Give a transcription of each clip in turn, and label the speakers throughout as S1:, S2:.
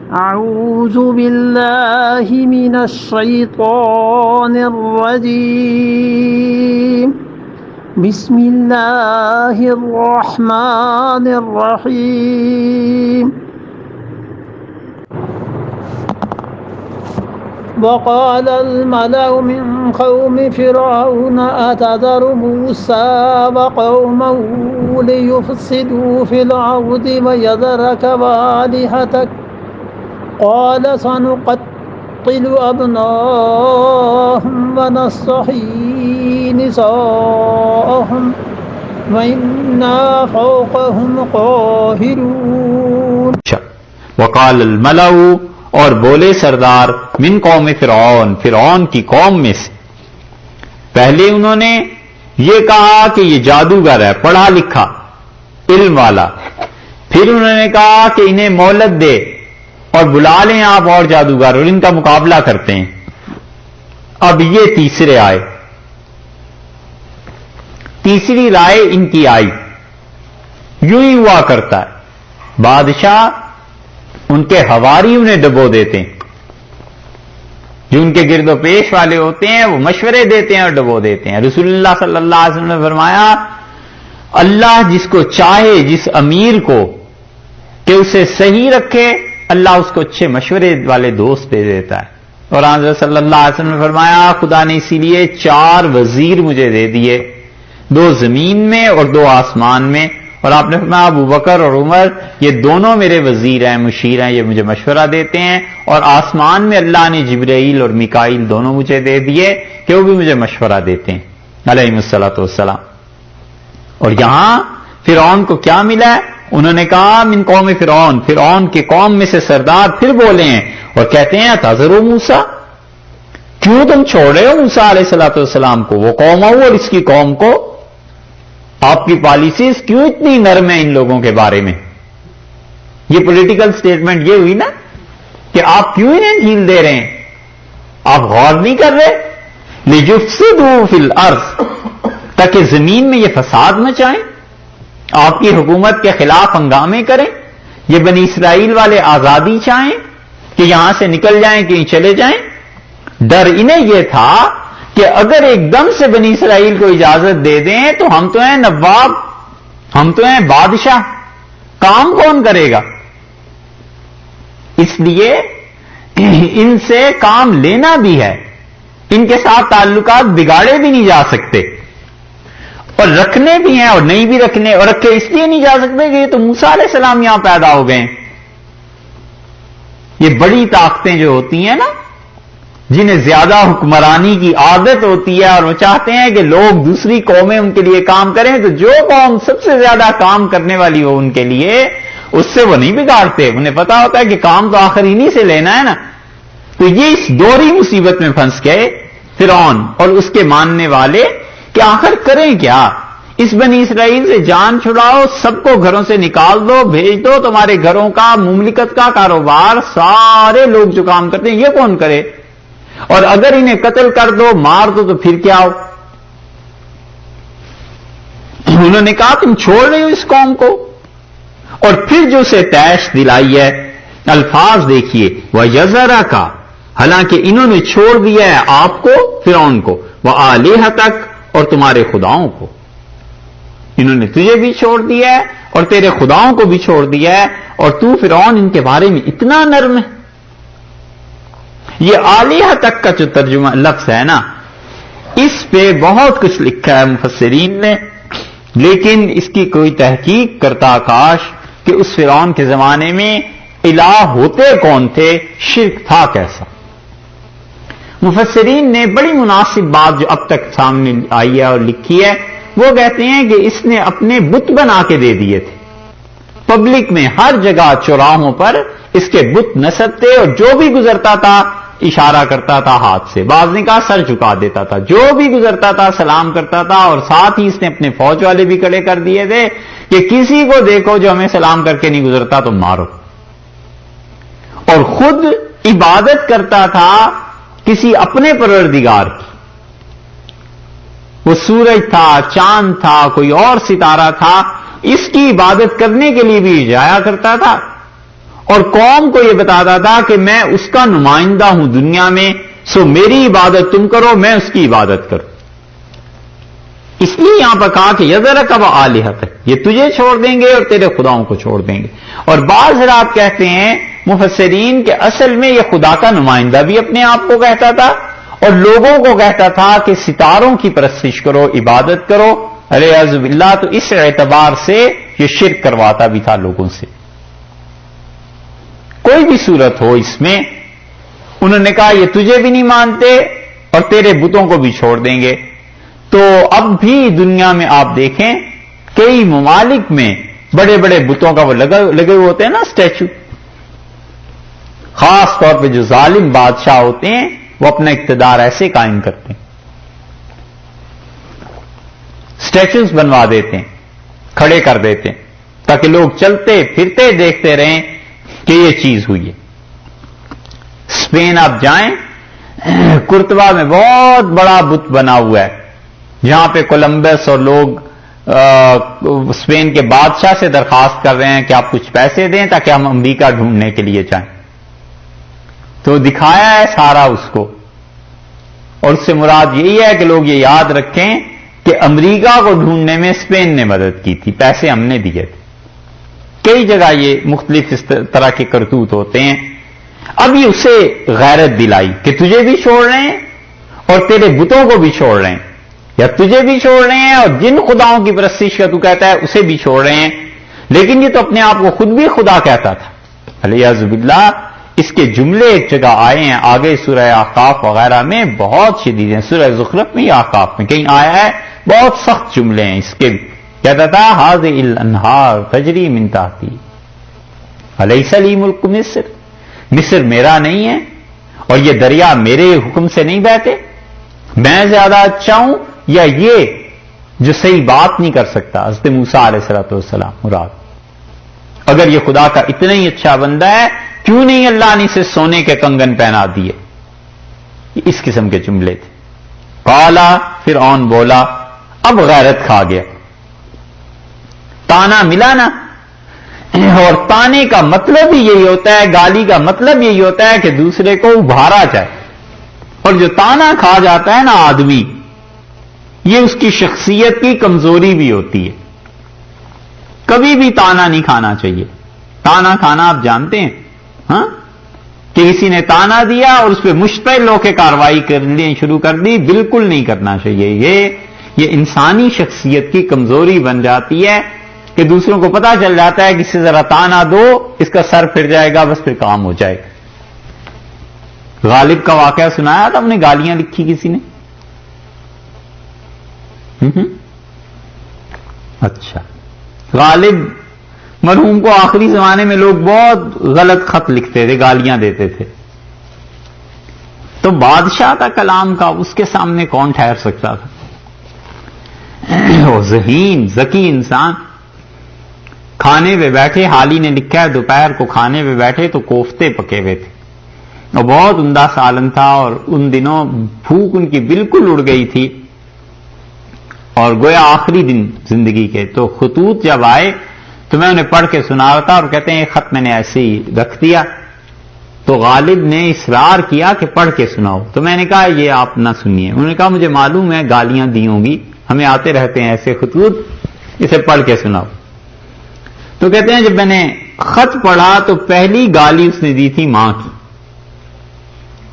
S1: أعوذ بالله من الشيطان الرجيم بسم الله الرحمن الرحيم وقال الملأ من قوم فرعون أتذر موسى وقومه ليفسدوا في الأرض ويذرك وآلهتك قال سنقتل أبناءهم ونستحيي نساءهم وإنا فوقهم قاهرون.
S2: وقال الملأ، اور بولے سردار، من قوم فرعون، فرعون کی قوم میں سے. پہلے انہوں نے یہ کہا کہ یہ جادوگر ہے، پڑھا لکھا علم والا. پھر انہوں نے کہا کہ انہیں مہلت دے اور بلا لیں آپ اور جادوگر اور ان کا مقابلہ کرتے ہیں. اب یہ تیسرے آئے، تیسری رائے ان کی آئی. یوں ہی ہوا کرتا ہے، بادشاہ ان کے حواری انہیں ڈبو دیتے ہیں، جو ان کے گرد و پیش والے ہوتے ہیں وہ مشورے دیتے ہیں اور ڈبو دیتے ہیں. رسول اللہ صلی اللہ علیہ وسلم نے فرمایا، اللہ جس کو چاہے، جس امیر کو کہ اسے صحیح رکھے، اللہ اس کو اچھے مشورے والے دوست دے دیتا ہے. اور حضرت صلی اللہ علیہ وسلم نے فرمایا، خدا نے اسی لیے 4 وزیر مجھے دے دیے، 2 زمین میں اور 2 آسمان میں. اور آپ نے فرمایا ابو بکر اور عمر یہ دونوں میرے وزیر ہیں، مشیر ہیں، یہ مجھے مشورہ دیتے ہیں. اور آسمان میں اللہ نے جبرائیل اور میکائیل دونوں مجھے دے دیے کہ وہ بھی مجھے مشورہ دیتے ہیں علیہم الصلاۃ والسلام. اور یہاں فرعون کو کیا ملا ہے؟ انہوں نے کہا من قوم فرعون، فرعون کے قوم میں سے سردار پھر بولے ہیں اور کہتے ہیں تذرو موسیٰ، کیوں تم چھوڑ رہے ہو موسیٰ علیہ الصلاۃ والسلام کو، وہ قوم ہو اور اس کی قوم کو، آپ کی پالیسیز کیوں اتنی نرم ہیں ان لوگوں کے بارے میں؟ یہ پولیٹیکل سٹیٹمنٹ یہ ہوئی نا کہ آپ کیوں انہیں ڈھیل دے رہے ہیں، آپ غور نہیں کر رہے. لِيُفْسِدُوا فِي الْأَرْضِ، تاکہ زمین میں یہ فساد مچائیں، آپ کی حکومت کے خلاف ہنگامے کریں. یہ بنی اسرائیل والے آزادی چاہیں کہ یہاں سے نکل جائیں، کہیں چلے جائیں. ڈر انہیں یہ تھا کہ اگر ایک دم سے بنی اسرائیل کو اجازت دے دیں تو ہم تو ہیں نواب، ہم تو ہیں بادشاہ، کام کون کرے گا؟ اس لیے ان سے کام لینا بھی ہے، ان کے ساتھ تعلقات بگاڑے بھی نہیں جا سکتے، اور رکھنے بھی ہیں اور نہیں بھی رکھنے، اور رکھے اس لیے نہیں جا سکتے کہ یہ تو موسیٰ علیہ السلام یہاں پیدا ہو گئے. یہ بڑی طاقتیں جو ہوتی ہیں نا، جنہیں زیادہ حکمرانی کی عادت ہوتی ہے اور وہ چاہتے ہیں کہ لوگ دوسری قومیں ان کے لیے کام کریں، تو جو قوم سب سے زیادہ کام کرنے والی ہو ان کے لیے، اس سے وہ نہیں بگاڑتے. انہیں پتا ہوتا ہے کہ کام تو آخر انہی سے لینا ہے نا. تو یہ اس دوہری مصیبت میں پھنس گئے فرعون اور اس کے ماننے والے کہ آخر کریں کیا؟ اس بنی اسرائیل سے جان چھڑاؤ، سب کو گھروں سے نکال دو، بھیج دو، تمہارے گھروں کا مملکت کا کاروبار سارے لوگ جو کام کرتے ہیں یہ کون کرے؟ اور اگر انہیں قتل کر دو، مار دو، تو پھر کیا ہو؟ انہوں نے کہا تم چھوڑ رہے ہو اس قوم کو. اور پھر جو اسے تیش دلائی ہے، الفاظ دیکھیے، وَيَذَرَكَ، حالانکہ انہوں نے چھوڑ دیا ہے آپ کو، فرعون کو، وَآلِهَتَكَ، اور تمہارے خداؤں کو. انہوں نے تجھے بھی چھوڑ دیا ہے اور تیرے خداؤں کو بھی چھوڑ دیا ہے، اور تو فرعون ان کے بارے میں اتنا نرم ہے. یہ آلیہ تک کا جو ترجمہ لفظ ہے نا، اس پہ بہت کچھ لکھا ہے مفسرین نے، لیکن اس کی کوئی تحقیق کرتا کاش کہ اس فرعون کے زمانے میں الہ ہوتے کون تھے، شرک تھا کیسا. مفسرین نے بڑی مناسب بات جو اب تک سامنے آئی ہے اور لکھی ہے، وہ کہتے ہیں کہ اس نے اپنے بت بنا کے دے دیے تھے. پبلک میں ہر جگہ چوراہوں پر اس کے بت نصب تھے، اور جو بھی گزرتا تھا اشارہ کرتا تھا ہاتھ سے، بعض نے کہا سر جھکا دیتا تھا، جو بھی گزرتا تھا سلام کرتا تھا. اور ساتھ ہی اس نے اپنے فوج والے بھی کھڑے کر دیے تھے کہ کسی کو دیکھو جو ہمیں سلام کر کے نہیں گزرتا تو مارو. اور خود عبادت کرتا تھا کسی اپنے پروردگار کی. وہ سورج تھا، چاند تھا، کوئی اور ستارہ تھا، اس کی عبادت کرنے کے لیے بھی جایا کرتا تھا. اور قوم کو یہ بتاتا تھا کہ میں اس کا نمائندہ ہوں دنیا میں، سو میری عبادت تم کرو، میں اس کی عبادت کروں. اس لیے یہاں پر کہا کہ یذرک و آلہتک، یہ تجھے چھوڑ دیں گے اور تیرے خداؤں کو چھوڑ دیں گے. اور بعض حضرات کہتے ہیں مفسرین کہ اصل میں یہ خدا کا نمائندہ بھی اپنے آپ کو کہتا تھا اور لوگوں کو کہتا تھا کہ ستاروں کی پرستش کرو، عبادت کرو. الیاذ باللہ، تو اس اعتبار سے یہ شرک کرواتا بھی تھا لوگوں سے. کوئی بھی صورت ہو اس میں انہوں نے کہا یہ تجھے بھی نہیں مانتے اور تیرے بتوں کو بھی چھوڑ دیں گے. تو اب بھی دنیا میں آپ دیکھیں کئی ممالک میں بڑے بڑے بتوں کا وہ لگے ہوئے ہوتے ہیں نا اسٹیچو. خاص طور پہ جو ظالم بادشاہ ہوتے ہیں وہ اپنا اقتدار ایسے قائم کرتے ہیں، اسٹیچوز بنوا دیتے ہیں، کھڑے کر دیتے ہیں تاکہ لوگ چلتے پھرتے دیکھتے رہیں کہ یہ چیز ہوئی ہے. اسپین آپ جائیں، کورتوا میں بہت بڑا بت بنا ہوا ہے جہاں پہ کولمبس اور لوگ اسپین کے بادشاہ سے درخواست کر رہے ہیں کہ آپ کچھ پیسے دیں تاکہ ہم امریکہ ڈھونڈنے کے لیے جائیں. تو دکھایا ہے سارا اس کو، اور اس سے مراد یہی ہے کہ لوگ یہ یاد رکھیں کہ امریکہ کو ڈھونڈنے میں اسپین نے مدد کی تھی، پیسے ہم نے دیے تھے. کئی جگہ یہ مختلف اس طرح کے کرتوت ہوتے ہیں. اب یہ اسے غیرت دلائی کہ تجھے بھی چھوڑ رہے ہیں اور تیرے بتوں کو بھی چھوڑ رہے ہیں، یا تجھے بھی چھوڑ رہے ہیں اور جن خداؤں کی پرستش کا تو کہتا ہے اسے بھی چھوڑ رہے ہیں. لیکن یہ تو اپنے آپ کو خود بھی خدا کہتا تھا. الیاذ باللہ، اس کے جملے ایک جگہ آئے ہیں آگے سورہ احقاف وغیرہ میں بہت شدید ہیں. سورہ زخرف میں یا احقاف میں کہیں آیا ہے، بہت سخت جملے ہیں اس کے بھی. کہتا تھا ہاذہ الانہار تجری من تحتی الیس لی ملک مصر، مصر میرا نہیں ہے اور یہ دریا میرے حکم سے نہیں بہتے، میں زیادہ اچھا ہوں یا یہ جو صحیح بات نہیں کر سکتا؟ حضرت موسیٰ علیہ الصلوۃ والسلام مراد. اگر یہ خدا کا اتنا ہی اچھا بندہ ہے کیوں نہیں اللہ نے اسے سونے کے کنگن پہنا دیے؟ اس قسم کے جملے تھے. قالا، فرعون بولا، اب غیرت کھا گیا. تانا ملا نا، اور تانے کا مطلب ہی یہی ہوتا ہے، گالی کا مطلب یہی ہوتا ہے کہ دوسرے کو ابھارا جائے. اور جو تانا کھا جاتا ہے نا آدمی، یہ اس کی شخصیت کی کمزوری بھی ہوتی ہے. کبھی بھی تانا نہیں کھانا چاہیے. تانا کھانا آپ جانتے ہیں ہاں، کہ کسی نے تانا دیا اور اس پہ مشتعل ہو کے کارروائی کرنی شروع کر دی، بالکل نہیں کرنا چاہیے. یہ انسانی شخصیت کی کمزوری بن جاتی ہے کہ دوسروں کو پتا چل جاتا ہے کہ اس سے ذرا تانا دو، اس کا سر پھر جائے گا، بس پھر کام ہو جائے گا. غالب کا واقعہ سنایا تھا ہم نے، گالیاں لکھی کسی نے. اچھا، غالب مرحوم کو آخری زمانے میں لوگ بہت غلط خط لکھتے تھے، گالیاں دیتے تھے. تو بادشاہ کا کلام کا اس کے سامنے کون ٹھہر سکتا تھا؟ وہ ذہین ذکی انسان. کھانے پہ بیٹھے، حالی نے لکھا ہے دوپہر کو کھانے پہ بیٹھے تو کوفتے پکے ہوئے تھے اور بہت عمدہ سالن تھا، اور ان دنوں بھوک ان کی بالکل اڑ گئی تھی اور گویا آخری دن زندگی کے. تو خطوط جب آئے تو میں انہیں پڑھ کے سنا رہا تھا اور کہتے ہیں یہ خط میں نے ایسے ہی رکھ دیا. تو غالب نے اصرار کیا کہ پڑھ کے سناؤ. تو میں نے کہا یہ آپ نہ سنیے. انہوں نے کہا مجھے معلوم ہے گالیاں دی ہوں گی، ہمیں آتے رہتے ہیں ایسے خطوط، اسے پڑھ کے سناؤ. تو کہتے ہیں جب میں نے خط پڑھا تو پہلی گالی اس نے دی تھی ماں کی.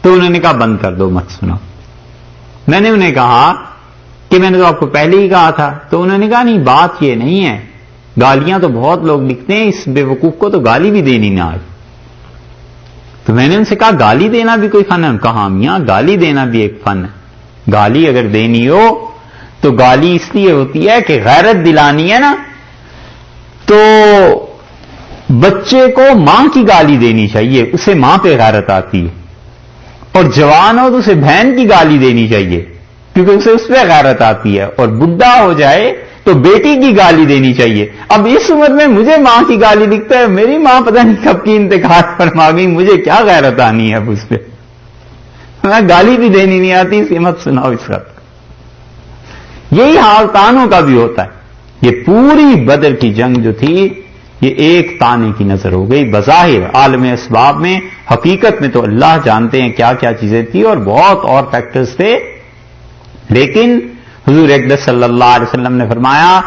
S2: تو انہوں نے کہا بند کر دو، مت سناؤ. میں نے انہیں کہا کہ میں نے تو آپ کو پہلے ہی کہا تھا. تو انہوں نے کہا نہیں، بات یہ نہیں ہے، گالیاں تو بہت لوگ لکھتے ہیں، اس بے وقوف کو تو گالی بھی دینی نہ آئی. تو میں نے ان سے کہا گالی دینا بھی کوئی فن ہے؟ کہا میاں گالی دینا بھی ایک فن ہے. گالی اگر دینی ہو تو گالی اس لیے ہوتی ہے کہ غیرت دلانی ہے نا، تو بچے کو ماں کی گالی دینی چاہیے، اسے ماں پہ غیرت آتی ہے. اور جوان ہو تو اسے بہن کی گالی دینی چاہیے کیونکہ اسے اس پہ غیرت آتی ہے. اور بڈھا ہو جائے تو بیٹی کی گالی دینی چاہیے. اب اس عمر میں مجھے ماں کی گالی دکھتا ہے، میری ماں پتہ نہیں کب کی انتقال فرما گئی، مجھے کیا غیرت آنی ہے اب اس پہ. گالی بھی دینی نہیں آتی، اس کی مت سناؤ اس وقت. یہی حال تانوں کا بھی ہوتا ہے. یہ پوری بدر کی جنگ جو تھی یہ ایک تانے کی نظر ہو گئی. بظاہر عالم اسباب میں، حقیقت میں تو اللہ جانتے ہیں کیا کیا چیزیں تھیں اور بہت اور فیکٹرز تھے، لیکن حضور اقدس صلی اللہ علیہ وسلم نے فرمایا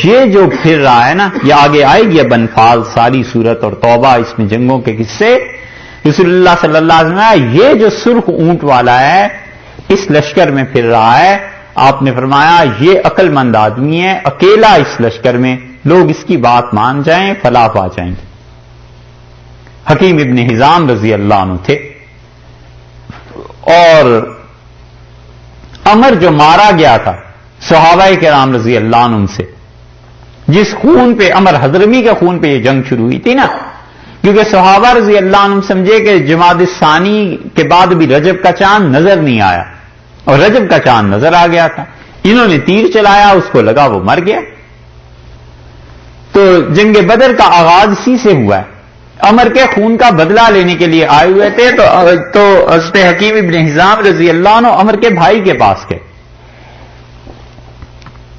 S2: یہ جو پھر رہا ہے نا، یہ آگے آئے گی اب انفال ساری صورت اور توبہ، اس میں جنگوں کے قصے. رسول اللہ صلی اللہ علیہ وسلم یہ جو سرخ اونٹ والا ہے اس لشکر میں پھر رہا ہے، آپ نے فرمایا یہ عقل مند آدمی ہے، اکیلا اس لشکر میں، لوگ اس کی بات مان جائیں فلاح پا جائیں گے. حکیم ابن حزام رضی اللہ عنہ تھے، اور عمر جو مارا گیا تھا صحابہ کرام رضی اللہ عنہ سے، جس خون پہ عمر حضرمی کے خون پہ یہ جنگ شروع ہوئی تھی نا، کیونکہ صحابہ رضی اللہ عنہ سمجھے کہ جمادی الثانی کے بعد بھی رجب کا چاند نظر نہیں آیا، اور رجب کا چاند نظر آ گیا تھا. انہوں نے تیر چلایا، اس کو لگا وہ مر گیا. تو جنگ بدر کا آغاز اسی سے ہوا ہے. عمر کے خون کا بدلہ لینے کے لیے آئے ہوئے تھے، تو حضرت حکیم ابن حزام رضی اللہ عنہ عمر کے بھائی کے پاس گئے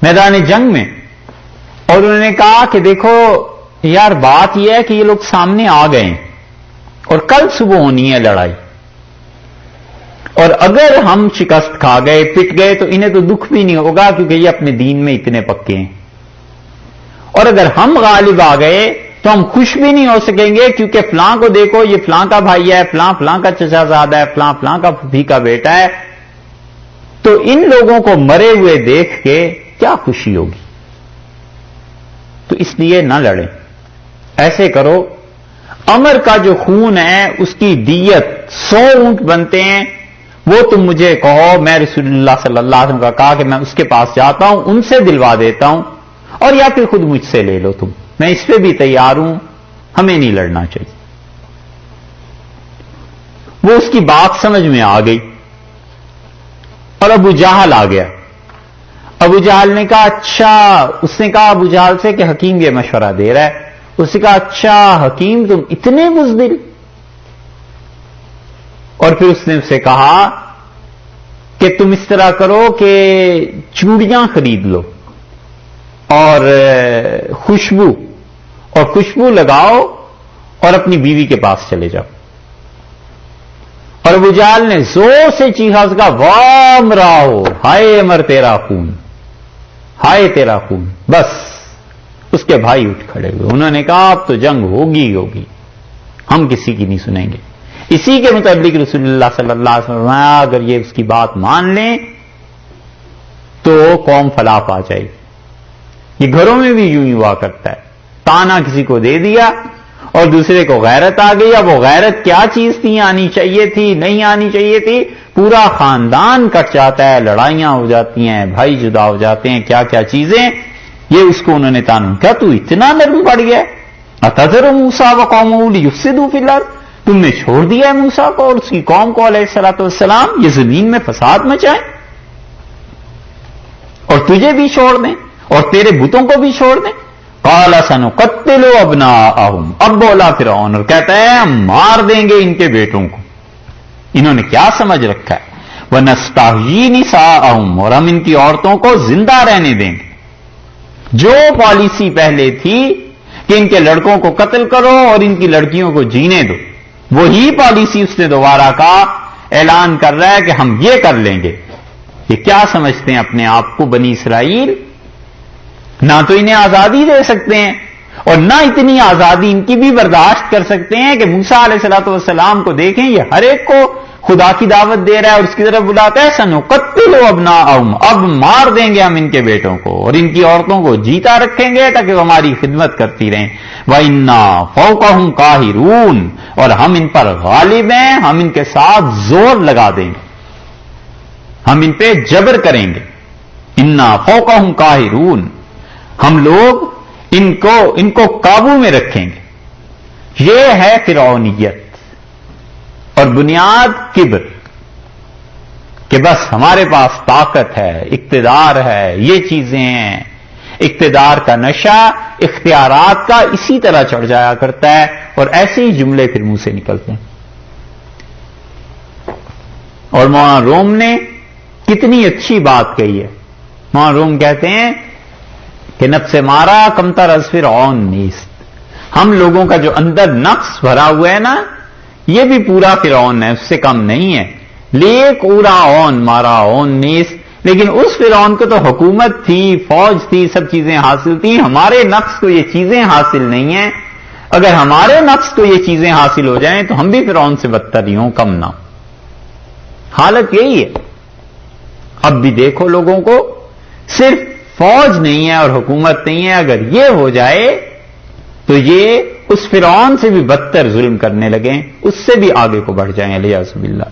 S2: میدان جنگ میں، اور انہوں نے کہا کہ دیکھو یار بات یہ ہے کہ یہ لوگ سامنے آ گئے ہیں اور کل صبح ہونی ہے لڑائی، اور اگر ہم شکست کھا گئے پٹ گئے تو انہیں تو دکھ بھی نہیں ہوگا کیونکہ یہ اپنے دین میں اتنے پکے ہیں، اور اگر ہم غالب آ گئے تو ہم خوش بھی نہیں ہو سکیں گے کیونکہ فلاں کو دیکھو یہ فلاں کا بھائی ہے، فلاں فلاں کا چچا زادہ ہے، فلاں فلاں کا پھوپھی کا بیٹا ہے، تو ان لوگوں کو مرے ہوئے دیکھ کے کیا خوشی ہوگی. تو اس لیے نہ لڑیں. ایسے کرو عمر کا جو خون ہے اس کی دیت 100 اونٹ بنتے ہیں، وہ تم مجھے کہو، میں رسول اللہ صلی اللہ علیہ وسلم کا کہا کہ میں اس کے پاس جاتا ہوں، ان سے دلوا دیتا ہوں، اور یا پھر خود مجھ سے لے لو تم، میں اس پہ بھی تیار ہوں، ہمیں نہیں لڑنا چاہیے. وہ اس کی بات سمجھ میں آ گئی، اور ابو جہل آ گیا. ابو جہل نے کہا اچھا، اس نے کہا ابو جہل سے کہ حکیم یہ مشورہ دے رہا ہے. اس نے کہا اچھا حکیم تم اتنے بزدل. اور پھر اس نے اسے کہا کہ تم اس طرح کرو کہ چوڑیاں خرید لو اور خوشبو لگاؤ اور اپنی بیوی کے پاس چلے جاؤ. اور ابو جہل نے زور سے چیخا، اس کا واہ امراؤ، ہائے امر تیرا خون، ہائے تیرا خون. بس اس کے بھائی اٹھ کھڑے ہوئے، انہوں نے کہا اب تو جنگ ہوگی ہم کسی کی نہیں سنیں گے. اسی کے متعلق رسول اللہ صلی اللہ علیہ وسلم اگر یہ اس کی بات مان لیں تو قوم فلاح پا جائے گی. یہ گھروں میں بھی یوں ہی ہوا کرتا ہے، تانا کسی کو دے دیا اور دوسرے کو غیرت آ گئی. اب وہ غیرت کیا چیز تھی، آنی چاہیے تھی نہیں آنی چاہیے تھی، پورا خاندان کٹ جاتا ہے، لڑائیاں ہو جاتی ہیں، بھائی جدا ہو جاتے ہیں، کیا کیا چیزیں. یہ اس کو انہوں نے تانا، کیا تو اتنا نرم پڑ گیا، اتذر موسیٰ وقومہ لیفسدوا فی الارض، تم نے چھوڑ دیا ہے موسیٰ کو اور اس کی قوم کو علیہ الصلوۃ والسلام یہ زمین میں فساد مچائیں اور تجھے بھی چھوڑ دیں اور تیرے بتوں کو بھی چھوڑ دیں. قال سنقتل ابناءہم، اب بولا فرعون اور کہتا ہے ہم مار دیں گے ان کے بیٹوں کو. انہوں نے کیا سمجھ رکھا ہے، وَنَسْتَحْيِي نِسَاءَهُمْ، اور ہم ان کی عورتوں کو زندہ رہنے دیں گے. جو پالیسی پہلے تھی کہ ان کے لڑکوں کو قتل کرو اور ان کی لڑکیوں کو جینے دو، وہی پالیسی اس نے دوبارہ کا اعلان کر رہا ہے کہ ہم یہ کر لیں گے. یہ کیا سمجھتے ہیں اپنے آپ کو بنی اسرائیل؟ نہ تو انہیں آزادی دے سکتے ہیں اور نہ اتنی آزادی ان کی بھی برداشت کر سکتے ہیں کہ موسیٰ علیہ الصلوۃ والسلام کو دیکھیں یہ ہر ایک کو خدا کی دعوت دے رہا ہے اور اس کی طرف بلاتا ہے. سنقتل ابناءہم، اب مار دیں گے ہم ان کے بیٹوں کو اور ان کی عورتوں کو جیتا رکھیں گے تاکہ وہ ہماری خدمت کرتی رہیں. وَإِنَّا فَوْقَهُمْ قَاهِرُونَ، اور ہم ان پر غالب ہیں، ہم ان کے ساتھ زور لگا دیں گے، ہم ان پہ جبر کریں گے. اِنَّا فَوْقَهُمْ قَاهِرُونَ، ہم لوگ ان کو قابو میں رکھیں گے. یہ ہے فرعونیت اور بنیاد کبر، کہ بس ہمارے پاس طاقت ہے، اقتدار ہے، یہ چیزیں ہیں. اقتدار کا نشہ اختیارات کا اسی طرح چڑھ جایا کرتا ہے اور ایسے ہی جملے پھر منہ سے نکلتے ہیں. اور مولانا روم نے کتنی اچھی بات کہی ہے. مولانا روم کہتے ہیں کہ نفس مارا کمتر از فرعون نیست، ہم لوگوں کا جو اندر نقص بھرا ہوا ہے نا، یہ بھی پورا فرعون ہے، اس سے کم نہیں ہے. لیک اورا اون مارا اون نیس، لیکن اس فرعون کو تو حکومت تھی، فوج تھی، سب چیزیں حاصل تھیں. ہمارے نفس کو یہ چیزیں حاصل نہیں ہیں. اگر ہمارے نفس کو یہ چیزیں حاصل ہو جائیں تو ہم بھی فرعون سے بدتر ہی ہوں، کم نہ ہوں. حالت یہی ہے. اب بھی دیکھو لوگوں کو، صرف فوج نہیں ہے اور حکومت نہیں ہے، اگر یہ ہو جائے تو یہ اس فرعون سے بھی بدتر ظلم کرنے لگیں، اس سے بھی آگے کو بڑھ جائیں، الیاذ باللہ.